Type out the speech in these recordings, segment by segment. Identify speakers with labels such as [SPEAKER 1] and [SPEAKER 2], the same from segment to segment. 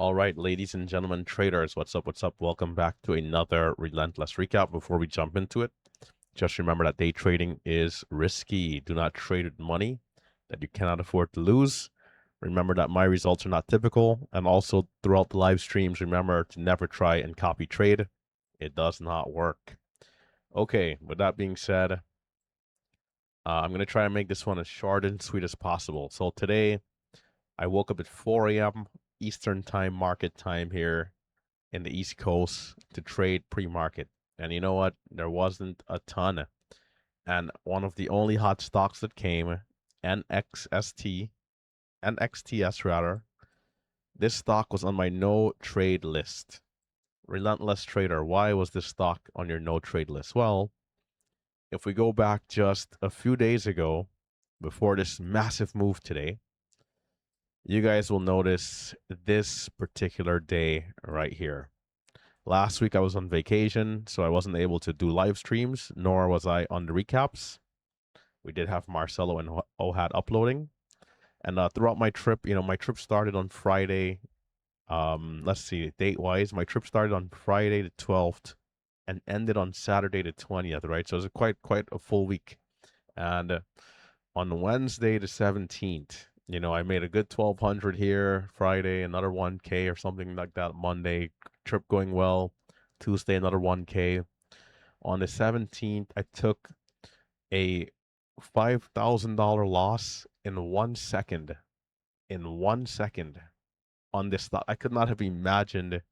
[SPEAKER 1] All right, ladies and gentlemen, traders, what's up? What's up? Welcome back to another Relentless recap. Before we jump into it, just remember that day trading is risky. Do not trade with money that you cannot afford to lose. Remember that my results are not typical. And also throughout the live streams, remember to never try and copy trade. It does not work. Okay, with that being said, I'm going to try and make this one as short and sweet as possible. So today, I woke up at 4 a.m. Eastern time, market time here in the East Coast to trade pre-market. And you know what? There wasn't a ton. And one of the only hot stocks that came, NXST, NXTS rather, this stock was on my no trade list. Relentless trader, why was this stock on your no trade list? Well, if we go back just a few days ago, before this massive move today, you guys will notice this particular day right here. Last week I was on vacation, so I wasn't able to do live streams, nor was I on the recaps. We did have Marcelo and Ohad uploading. And throughout my trip, my trip started on Friday. Let's see, date-wise, my trip started on Friday the 12th and ended on Saturday the 20th, right? So it was quite a full week. And on Wednesday the 17th, I made a good 1,200 here. Friday, another 1K or something like that. Monday, trip going well. Tuesday, another 1K. On the 17th, I took a $5,000 loss in 1 second. In 1 second on this stock. I could not have imagined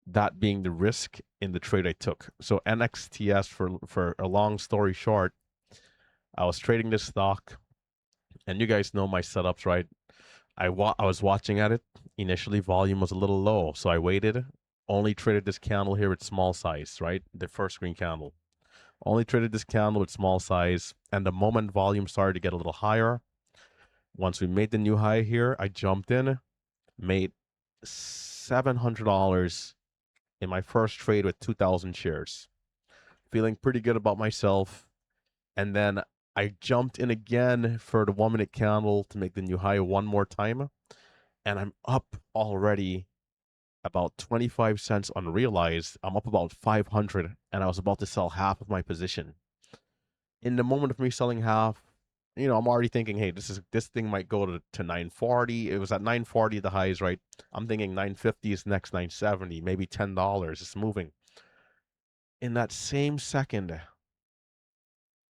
[SPEAKER 1] that being the risk in the trade I took. So NXTS, for a long story short, I was trading this stock, and you guys know my setups, right? I was watching at it. Initially, volume was a little low, so I waited. Only traded this candle here with small size, right? The first green candle. Only traded this candle with small size, and the moment volume started to get a little higher, once we made the new high here, I jumped in, made $700 in my first trade with 2,000 shares. Feeling pretty good about myself. And then I jumped in again for the 1 minute candle to make the new high one more time. And I'm up already about 25 cents unrealized. I'm up about 500, and I was about to sell half of my position. In the moment of me selling half, I'm already thinking, hey, this thing might go to 940. It was at 940 the highs, right? I'm thinking 950 is next, 970, maybe $10. It's moving. In that same second,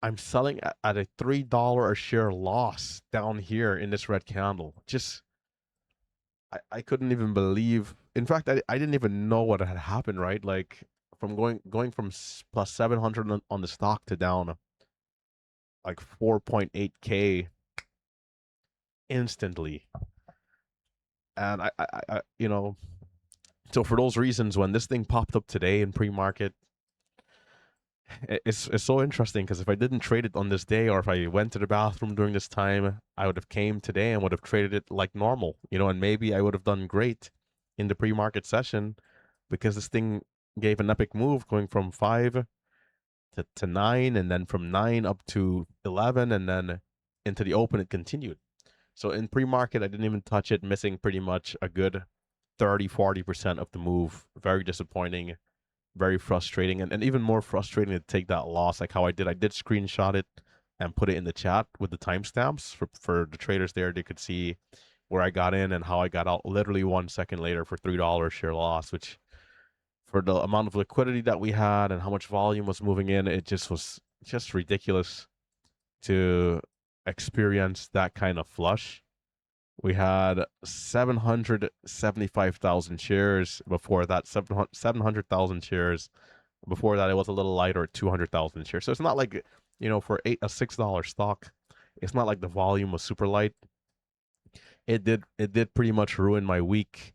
[SPEAKER 1] I'm selling at a $3 a share loss down here in this red candle. Just I couldn't even believe. In fact, I didn't even know what had happened, right? Like from going from plus 700 on the stock to down like 4.8K instantly. And so for those reasons, when this thing popped up today in pre-market, it's so interesting because if I didn't trade it on this day, or if I went to the bathroom during this time, I would have came today and would have traded it like normal, and maybe I would have done great in the pre-market session because this thing gave an epic move going from 5 to 9, and then from 9 up to 11, and then into the open it continued. So in pre-market, I didn't even touch it, missing pretty much a good 30-40% of the move. Very disappointing, very frustrating, and even more frustrating to take that loss like how I did. I did screenshot it and put it in the chat with the timestamps for the traders there. They could see where I got in and how I got out literally 1 second later for $3 share loss, which for the amount of liquidity that we had and how much volume was moving in, it just was just ridiculous to experience that kind of flush. We had 775,000 shares before that, 700,000 shares. Before that, it was a little lighter at 200,000 shares. So it's not like, for a $6 stock, it's not like the volume was super light. It did pretty much ruin my week,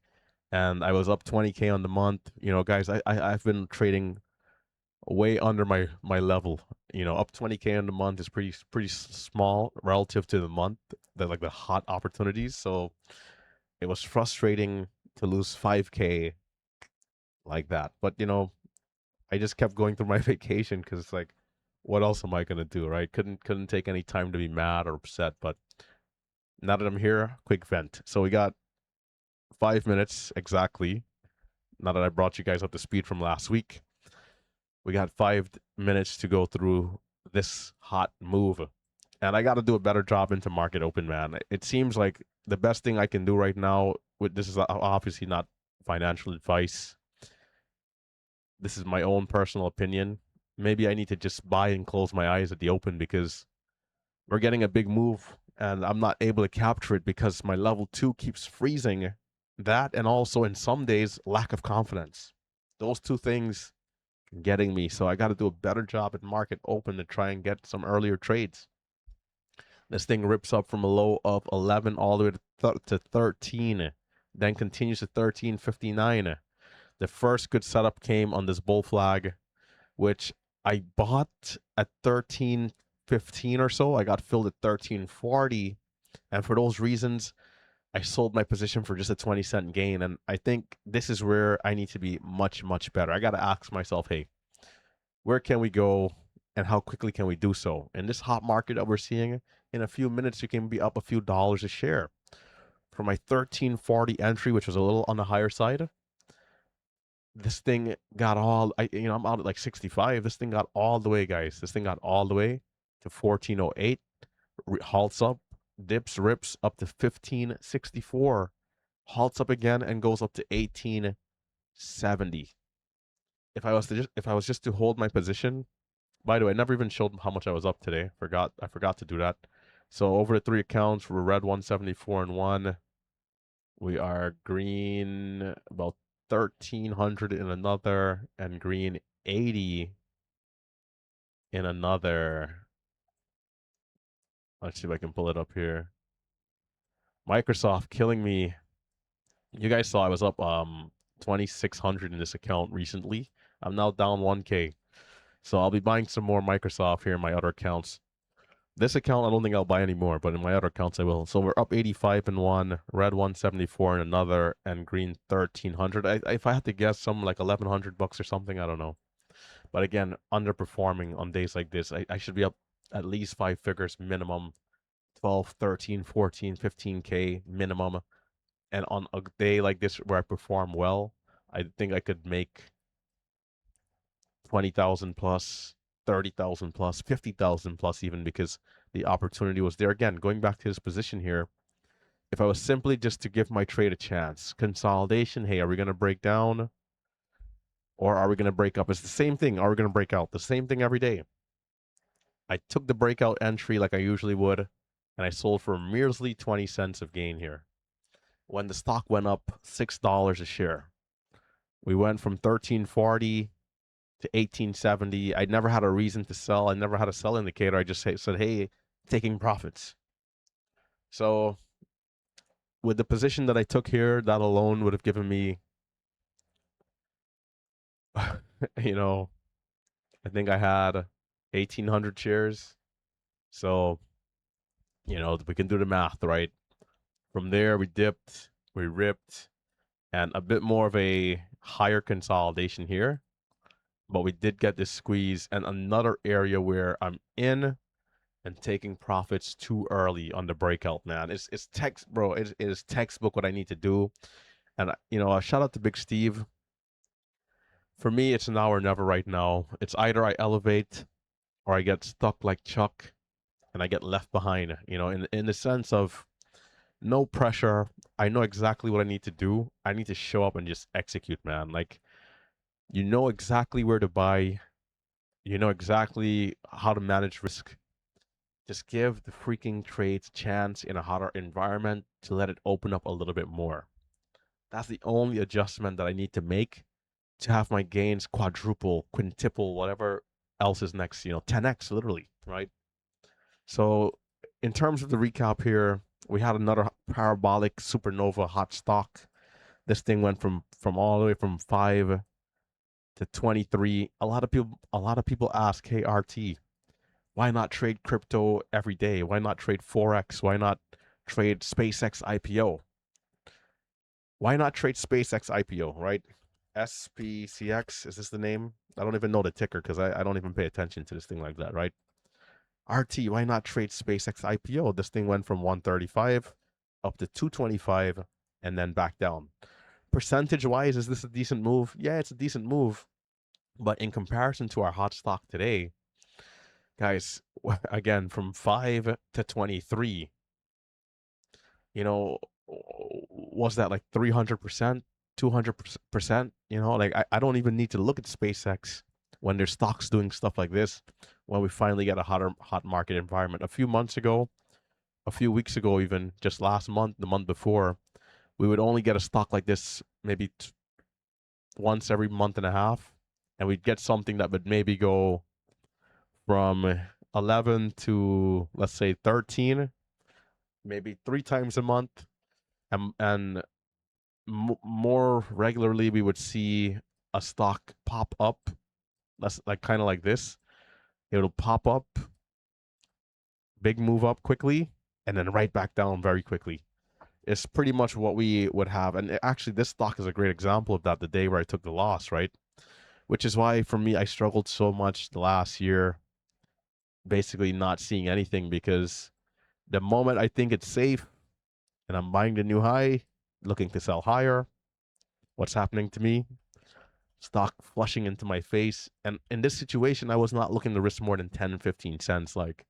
[SPEAKER 1] and I was up 20K on the month. Guys, I've been trading way under my level. Up 20K on the month is pretty small relative to the month, the hot opportunities. So it was frustrating to lose 5K like that. But I just kept going through my vacation because it's like, what else am I gonna do, right? Couldn't take any time to be mad or upset. But now that I'm here, quick vent. So we got 5 minutes exactly. Now that I brought you guys up to speed from last week, we got 5 minutes to go through this hot move. And I got to do a better job into market open, man. It seems like the best thing I can do right now, with this is obviously not financial advice. This is my own personal opinion. Maybe I need to just buy and close my eyes at the open because we're getting a big move and I'm not able to capture it because my level 2 keeps freezing. That and also in some days, lack of confidence. Those two things getting me. So I got to do a better job at market open to try and get some earlier trades. This thing rips up from a low of 11 all the way to 13, then continues to 13.59. The first good setup came on this bull flag, which I bought at 13.15 or so. I got filled at 13.40. And for those reasons, I sold my position for just a 20-cent gain. And I think this is where I need to be much, much better. I got to ask myself, hey, where can we go and how quickly can we do so? In this hot market that we're seeing, in a few minutes, you can be up a few dollars a share. For my 13.40 entry, which was a little on the higher side, this thing got all, I'm out at like 65. This thing got all the way, guys. This thing got all the way to 14.08, halts up, dips, rips up to 15.64, halts up again and goes up to 18.70. If I was just to hold my position, by the way, I never even showed how much I was up today. I forgot to do that. So over the 3 accounts, we're red 174 and 1. We are green about 1,300 in another, and green 80 in another. Let's see if I can pull it up here. Microsoft killing me. You guys saw I was up 2,600 in this account recently. I'm now down 1K. So I'll be buying some more Microsoft here in my other accounts. This account, I don't think I'll buy anymore, but in my other accounts, I will. So we're up 85 in one, red 174 in another, and green 1,300. If I had to guess, some like 1,100 bucks or something, I don't know. But again, underperforming on days like this. I should be up at least 5 figures minimum, 12, 13, 14, 15K minimum. And on a day like this where I perform well, I think I could make 20,000 plus, 30,000 plus, 50,000 plus even, because the opportunity was there. Again, going back to his position here, if I was simply just to give my trade a chance, consolidation, hey, are we going to break down or are we going to break up? It's the same thing. Are we going to break out? The same thing every day. I took the breakout entry like I usually would, and I sold for merely 20 cents of gain here. When the stock went up $6 a share, we went from 13.40 to 18.70. I never had a reason to sell. I never had a sell indicator. I just said, hey, taking profits. So with the position that I took here, that alone would have given me, you know, I think I had 1,800 shares. So, we can do the math, right? From there, we dipped, we ripped, and a bit more of a higher consolidation here. But we did get this squeeze, and another area where I'm in and taking profits too early on the breakout, man. It's text, bro. It is textbook what I need to do. And a shout out to Big Steve. For me, it's now or never right now. It's either I elevate or I get stuck like Chuck and I get left behind. In the sense of no pressure. I know exactly what I need to do. I need to show up and just execute, man. Like, you know exactly where to buy. You know exactly how to manage risk. Just give the freaking trades chance in a hotter environment to let it open up a little bit more. That's the only adjustment that I need to make to have my gains quadruple, quintuple, whatever else is next, 10x literally, right? So in terms of the recap here, we had another parabolic supernova hot stock. This thing went from all the way from 5 to 23. A lot of people ask, hey RT, why not trade crypto every day? Why not trade Forex? Why not trade SpaceX IPO? Why not trade SpaceX IPO, right? SPCX, is this the name? I don't even know the ticker because I don't even pay attention to this thing like that, right? RT, why not trade SpaceX IPO? This thing went from 135 up to 225 and then back down. Percentage wise, is this a decent move? Yeah, it's a decent move. But in comparison to our hot stock today, guys, again, from 5 to 23, you know, was that like 300%, 200%? You know, like I don't even need to look at SpaceX when their stocks doing stuff like this, when we finally get a hot market environment. A few months ago, a few weeks ago, even just last month, the month before, we would only get a stock like this maybe once every month and a half, and we'd get something that would maybe go from 11 to, let's say, 13, maybe 3 times a month, and more regularly we would see a stock pop up. That's like kind of like this. It'll pop up, big move up quickly, and then right back down very quickly. It's pretty much what we would have. And actually, this stock is a great example of that, the day where I took the loss, right? Which is why, for me, I struggled so much the last year, basically not seeing anything, because the moment I think it's safe and I'm buying the new high, looking to sell higher, what's happening to me? Stock flushing into my face. And in this situation, I was not looking to risk more than 10, 15 cents. Like,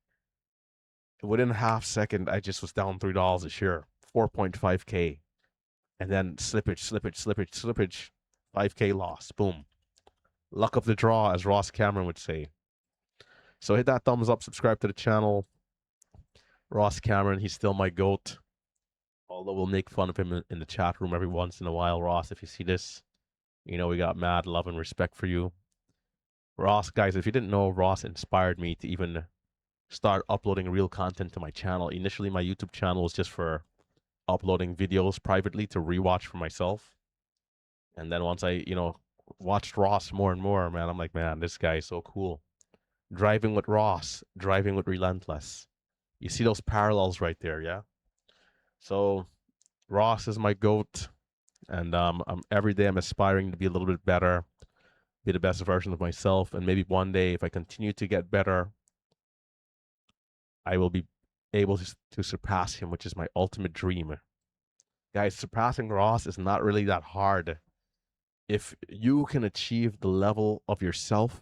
[SPEAKER 1] within a half second, I just was down $3 a share, 4.5K. And then slippage, slippage, slippage, slippage, 5K loss. Boom. Luck of the draw, as Ross Cameron would say. So hit that thumbs up, subscribe to the channel. Ross Cameron, he's still my GOAT. Although we'll make fun of him in the chat room every once in a while. Ross, if you see this, you know we got mad love and respect for you. Ross, guys, if you didn't know, Ross inspired me to even start uploading real content to my channel. Initially, my YouTube channel was just for uploading videos privately to rewatch for myself. And then once I, watched Ross more and more, man, I'm like, man, this guy is so cool. Driving with Ross, driving with Relentless. You see those parallels right there, yeah? So Ross is my GOAT, and every day I'm aspiring to be a little bit better, be the best version of myself, and maybe one day, if I continue to get better, I will be able to surpass him, which is my ultimate dream. Guys, surpassing Ross is not really that hard. If you can achieve the level of yourself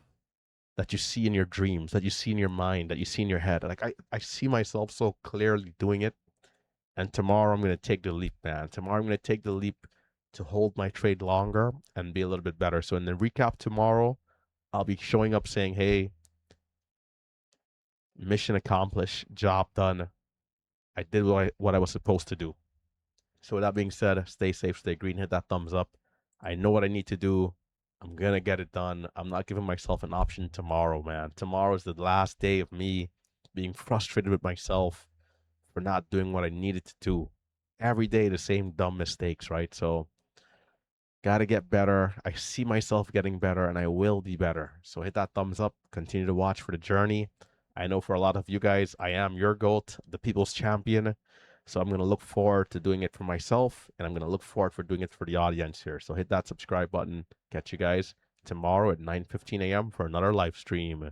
[SPEAKER 1] that you see in your dreams, that you see in your mind, that you see in your head, like I see myself so clearly doing it. And tomorrow I'm going to take the leap, man. Tomorrow I'm going to take the leap to hold my trade longer and be a little bit better. So in the recap tomorrow, I'll be showing up saying, hey, mission accomplished, job done. I did what I was supposed to do. So with that being said, stay safe, stay green, hit that thumbs up. I know what I need to do. I'm going to get it done. I'm not giving myself an option tomorrow, man. Tomorrow is the last day of me being frustrated with myself for not doing what I needed to do. Every day, the same dumb mistakes, right? So, gotta get better. I see myself getting better, and I will be better. So, hit that thumbs up. Continue to watch for the journey. I know for a lot of you guys, I am your GOAT, the people's champion. So, I'm going to look forward to doing it for myself, and I'm going to look forward for doing it for the audience here. So, hit that subscribe button. Catch you guys tomorrow at 9:15 a.m. for another live stream.